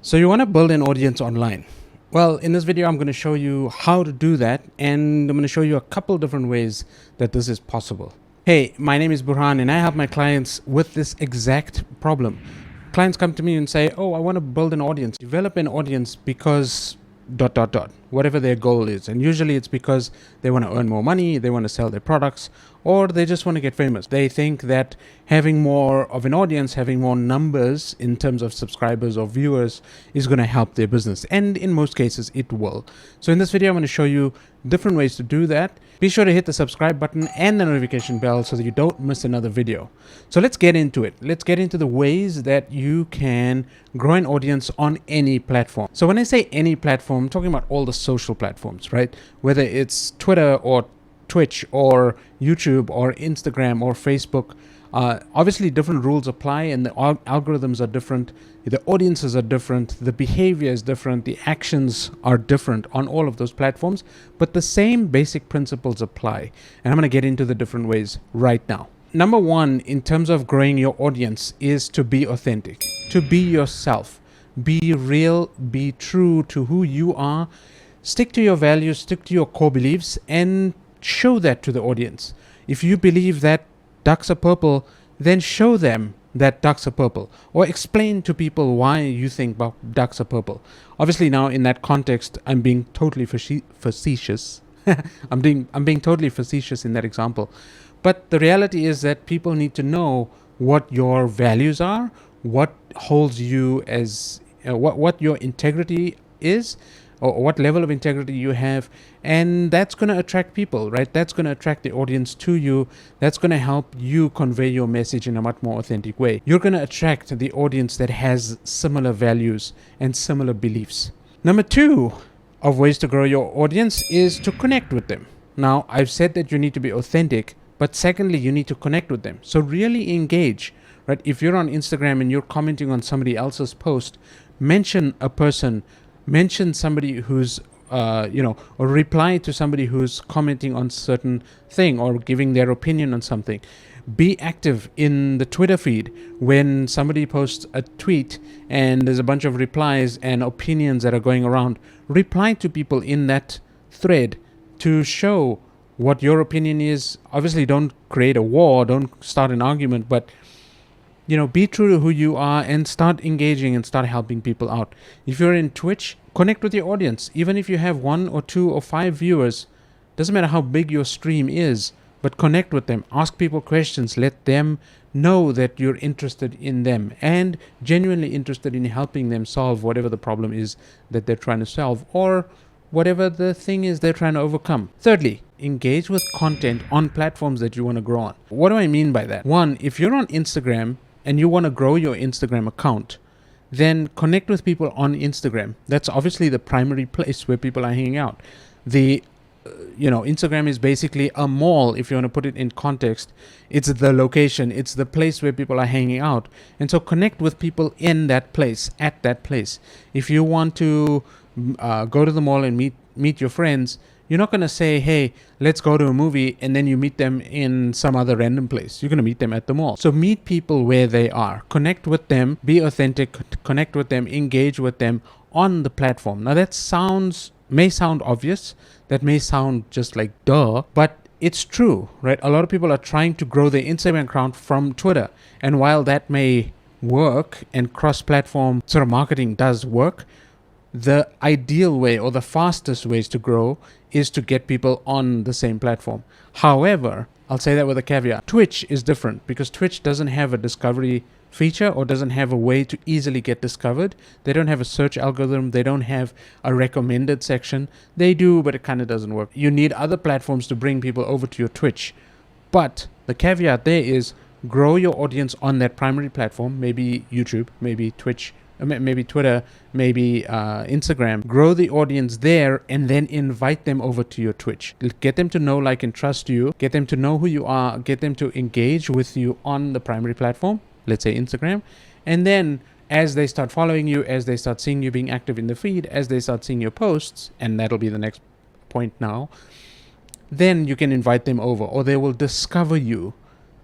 So you want to build an audience online. Well, in this video, I'm going to show you how to do that, and I'm going to show you a couple different ways that this is possible. Hey, my name is Burhan, and I help my clients with this exact problem. Clients come to me and say, oh, I want to build an audience, develop an audience because ... whatever their goal is. And usually it's because they want to earn more money, they want to sell their products, or they just want to get famous. They think that having more of an audience, having more numbers in terms of subscribers or viewers is going to help their business. And in most cases, it will. So in this video, I'm going to show you different ways to do that. Be sure to hit the subscribe button and the notification bell so that you don't miss another video. So let's get into it. Let's get into the ways that you can grow an audience on any platform. So when I say any platform, I'm talking about all the social platforms, right? Whether it's Twitter or Twitch or YouTube or Instagram or Facebook. Obviously different rules apply, and the algorithms are different, the audiences are different, the behavior is different, the actions are different on all of those platforms, but the same basic principles apply. And I'm going to get into the different ways right now. Number one, in terms of growing your audience, is to be authentic, to be yourself, be real, be true to who you are, stick to your values, stick to your core beliefs, and show that to the audience. If you believe that ducks are purple, then show them that ducks are purple, or explain to people why you think ducks are purple. Obviously now in that context, I'm being totally facetious. I'm being totally facetious in that example. But the reality is that people need to know what your values are, what holds you as, what your integrity is, or what level of integrity you have, and that's going to attract people, right? That's going to attract the audience to you. That's going to help you convey your message in a much more authentic way. You're going to attract the audience that has similar values and similar beliefs. Number two of ways to grow your audience is to connect with them. Now, I've said that you need to be authentic, but secondly, you need to connect with them. So really engage, right? If you're on Instagram and you're commenting on somebody else's post, mention a person, mention somebody who's, or reply to somebody who's commenting on certain thing or giving their opinion on something. Be active in the Twitter feed. When somebody posts a tweet and there's a bunch of replies and opinions that are going around, reply to people in that thread to show what your opinion is. Obviously, don't create a war, don't start an argument, but be true to who you are and start engaging and start helping people out. If you're in Twitch, connect with your audience. Even if you have 1 or 2 or 5 viewers, doesn't matter how big your stream is, but connect with them. Ask people questions. Let them know that you're interested in them and genuinely interested in helping them solve whatever the problem is that they're trying to solve, or whatever the thing is they're trying to overcome. Thirdly, engage with content on platforms that you want to grow on. What do I mean by that? One, if you're on Instagram and you want to grow your Instagram account, then connect with people on Instagram. That's obviously the primary place where people are hanging out. Instagram is basically a mall, if you want to put it in context. It's the location, it's the place where people are hanging out. And so connect with people in that place, at that place. If you want to go to the mall and meet your friends, you're not going to say, hey, let's go to a movie, and then you meet them in some other random place. You're going to meet them at the mall. So meet people where they are. Connect with them. Be authentic. Connect with them. Engage with them on the platform. Now that may sound obvious. That may sound just like duh, but it's true, right? A lot of people are trying to grow their Instagram account from Twitter. And while that may work and cross-platform sort of marketing does work, the ideal way or the fastest ways to grow is to get people on the same platform. However, I'll say that with a caveat. Twitch is different because Twitch doesn't have a discovery feature or doesn't have a way to easily get discovered. They don't have a search algorithm. They don't have a recommended section. They do, but it kind of doesn't work. You need other platforms to bring people over to your Twitch. But the caveat there is grow your audience on that primary platform, maybe YouTube, maybe Twitch, maybe Twitter, maybe Instagram. Grow the audience there and then invite them over to your Twitch. Get them to know, like, and trust you. Get them to know who you are. Get them to engage with you on the primary platform, let's say Instagram. And then as they start following you, as they start seeing you being active in the feed, as they start seeing your posts, and that'll be the next point now, then you can invite them over, or they will discover you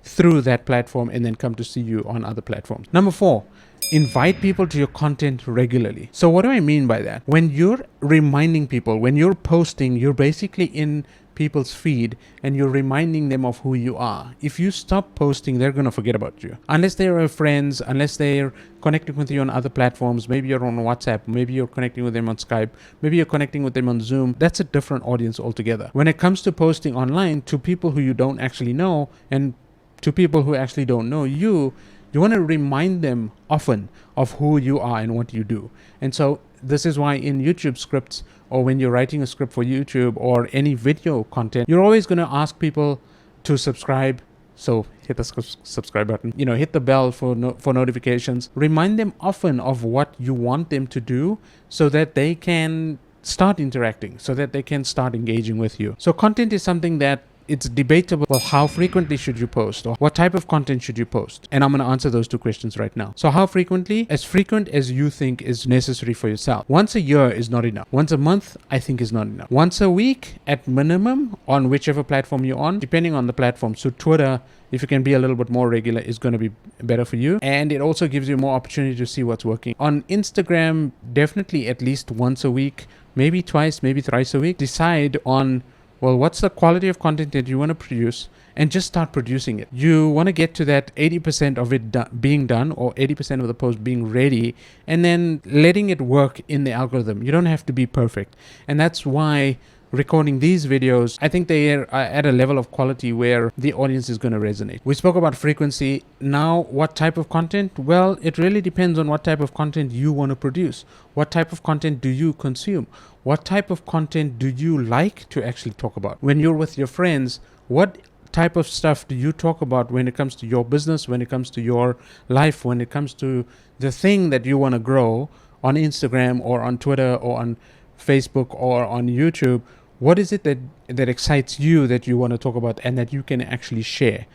through that platform and then come to see you on other platforms. Number 4, invite people to your content regularly. So what do I mean by that? When you're reminding people, when you're posting, you're basically in people's feed and you're reminding them of who you are. If you stop posting, they're going to forget about you. Unless they're your friends, unless they're connecting with you on other platforms, maybe you're on WhatsApp, maybe you're connecting with them on Skype, maybe you're connecting with them on Zoom, that's a different audience altogether. When it comes to posting online to people who you don't actually know and to people who actually don't know you, you want to remind them often of who you are and what you do. And so this is why in YouTube scripts, or when you're writing a script for YouTube or any video content, you're always going to ask people to subscribe. So hit the subscribe button, hit the bell for notifications. Remind them often of what you want them to do so that they can start interacting, so that they can start engaging with you. So content is something that it's debatable. Well, how frequently should you post, or what type of content should you post? And I'm going to answer those two questions right now. So how frequently? As frequent as you think is necessary for yourself. Once a year is not enough. Once a month, I think, is not enough. Once a week at minimum on whichever platform you're on, depending on the platform. So Twitter, if you can be a little bit more regular, is going to be better for you. And it also gives you more opportunity to see what's working. On Instagram, definitely at least once a week, maybe twice, maybe thrice a week. Decide on, well, what's the quality of content that you want to produce, and just start producing it. You want to get to that 80% of it being done, or 80% of the post being ready, and then letting it work in the algorithm. You don't have to be perfect. And that's why recording these videos, I think they are at a level of quality where the audience is going to resonate. We spoke about frequency. Now, what type of content? Well, it really depends on what type of content you want to produce. What type of content do you consume? What type of content do you like to actually talk about? When you're with your friends, what type of stuff do you talk about when it comes to your business, when it comes to your life, when it comes to the thing that you want to grow on Instagram or on Twitter or on Facebook or on YouTube? What is it that excites you, that you want to talk about and that you can actually share?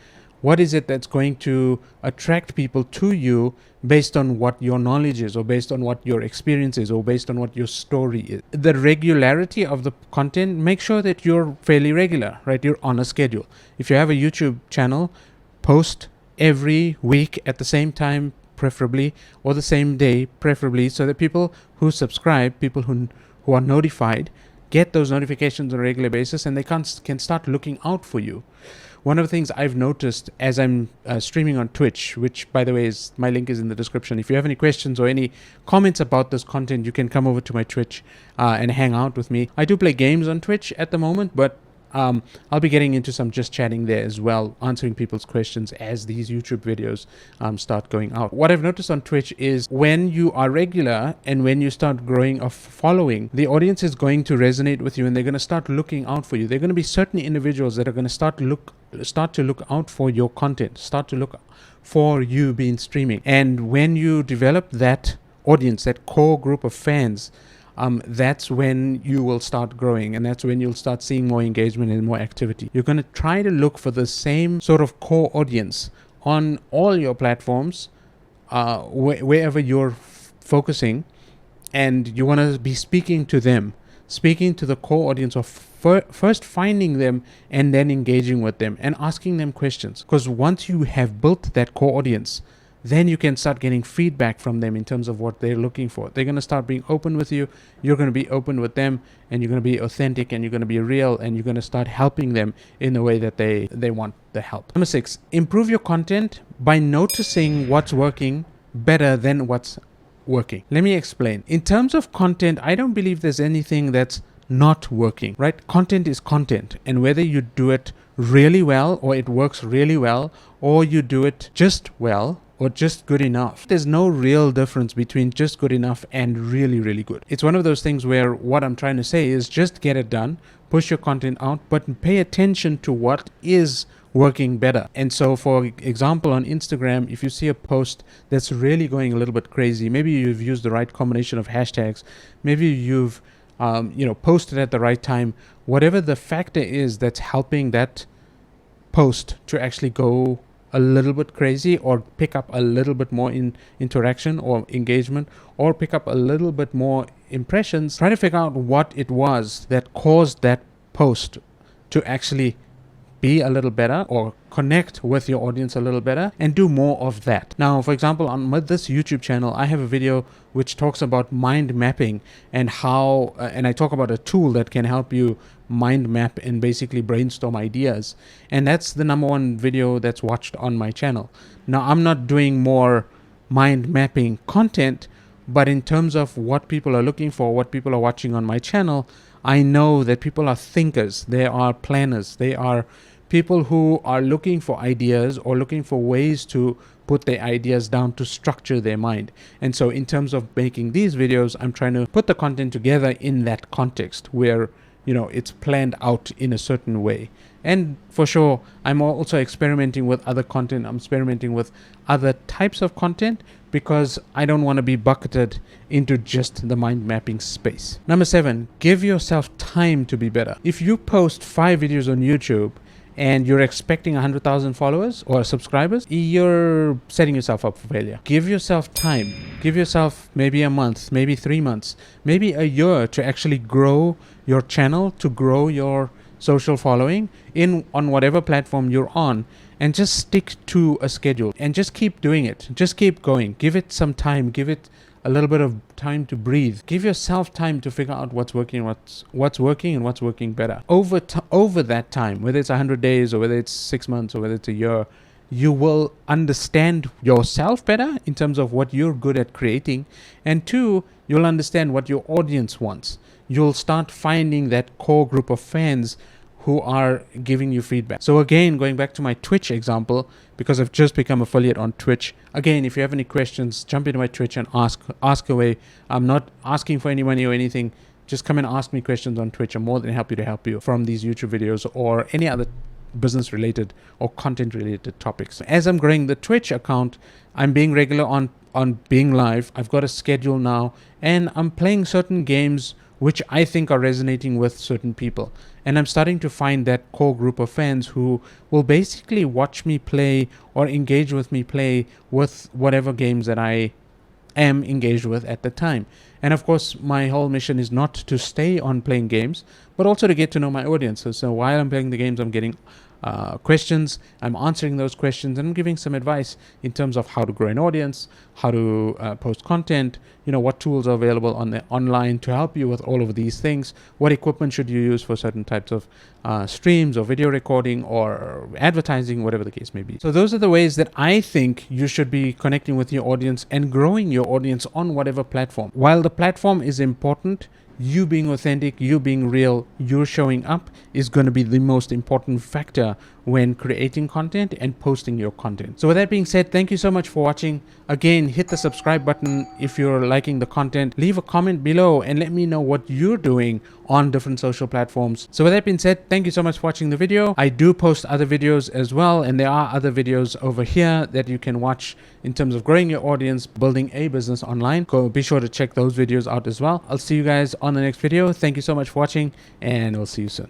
What is it that's going to attract people to you based on what your knowledge is, or based on what your experience is, or based on what your story is? The regularity of the content, make sure that you're fairly regular, right? You're on a schedule. If you have a YouTube channel, post every week at the same time, preferably, or the same day, preferably, so that people who subscribe, people who are notified, get those notifications on a regular basis, and they can start looking out for you. One of the things I've noticed as I'm streaming on Twitch, which, by the way, my link is in the description. If you have any questions or any comments about this content, you can come over to my Twitch and hang out with me. I do play games on Twitch at the moment, but I'll be getting into some just chatting there as well, answering people's questions as these YouTube videos start going out. What I've noticed on Twitch is when you are regular and when you start growing a following, the audience is going to resonate with you, and they're going to start looking out for you. There are going to be certain individuals that are going to start to look out for your content, start to look for you being streaming. And when you develop that audience, that core group of fans, that's when you will start growing, and that's when you'll start seeing more engagement and more activity. You're going to try to look for the same sort of core audience on all your platforms, wherever you're focusing, and you want to be speaking to them, speaking to the core audience, of first finding them and then engaging with them and asking them questions. Because once you have built that core audience, then you can start getting feedback from them in terms of what they're looking for. They're going to start being open with you. You're going to be open with them, and you're going to be authentic, and you're going to be real, and you're going to start helping them in the way that they want the help. Number 6, improve your content by noticing what's working better than what's working. Let me explain. In terms of content, I don't believe there's anything that's not working, right? Content is content, and whether you do it really well, or it works really well, or you do it just well, or just good enough. There's no real difference between just good enough and really, really good. It's one of those things where what I'm trying to say is just get it done, push your content out, but pay attention to what is working better. And so, for example, on Instagram, if you see a post that's really going a little bit crazy, maybe you've used the right combination of hashtags, maybe you've posted at the right time, whatever the factor is that's helping that post to actually go a little bit crazy, or pick up a little bit more in interaction or engagement, or pick up a little bit more impressions, try to figure out what it was that caused that post to actually be a little better or connect with your audience a little better and do more of that. Now, for example, on this YouTube channel, I have a video which talks about mind mapping and how, and I talk about a tool that can help you mind map and basically brainstorm ideas. And that's the #1 video that's watched on my channel. Now, I'm not doing more mind mapping content, but in terms of what people are looking for, what people are watching on my channel, I know that people are thinkers, they are planners, they are people who are looking for ideas or looking for ways to put their ideas down to structure their mind. And so in terms of making these videos, I'm trying to put the content together in that context where, you know, it's planned out in a certain way. And for sure, I'm also experimenting with other content. I'm experimenting with other types of content because I don't want to be bucketed into just the mind mapping space. #7, give yourself time to be better. If you post 5 videos on YouTube and you're expecting 100,000 followers or subscribers, you're setting yourself up for failure. Give yourself time. Give yourself maybe a month, maybe 3 months, maybe a year to actually grow your channel, to grow your social following on whatever platform you're on, and just stick to a schedule and just keep doing it. Just keep going. Give it some time. Give it a little bit of time to breathe. Give yourself time to figure out what's working, what's working and what's working better. Over that time, whether it's 100 days or whether it's 6 months or whether it's a year, you will understand yourself better in terms of what you're good at creating. And 2, you'll understand what your audience wants. You'll start finding that core group of fans who are giving you feedback. So again, going back to my Twitch example, because I've just become affiliate on Twitch. Again, if you have any questions, jump into my Twitch and ask away. I'm not asking for any money or anything. Just come and ask me questions on Twitch. I'm more than happy to help you from these YouTube videos or any other business related or content related topics. As I'm growing the Twitch account, I'm being regular on being live. I've got a schedule now and I'm playing certain games which I think are resonating with certain people. And I'm starting to find that core group of fans who will basically watch me play or engage with me play with whatever games that I am engaged with at the time. And of course, my whole mission is not to stay on playing games, but also to get to know my audience. So while I'm playing the games, I'm getting questions, I'm answering those questions, and I'm giving some advice in terms of how to grow an audience, how to post content, you know, what tools are available online to help you with all of these things, what equipment should you use for certain types of streams or video recording or advertising, whatever the case may be. So those are the ways that I think you should be connecting with your audience and growing your audience on whatever platform. While the platform is important, you being authentic, you being real, you showing up is going to be the most important factor when creating content and posting your content. So with that being said, thank you so much for watching. Again, hit the subscribe button if you're liking the content. Leave a comment below and let me know what you're doing on different social platforms. So with that being said, thank you so much for watching the video. I do post other videos as well, and there are other videos over here that you can watch in terms of growing your audience, building a business online. Be sure to check those videos out as well. I'll see you guys on the next video. Thank you so much for watching, and we'll see you soon.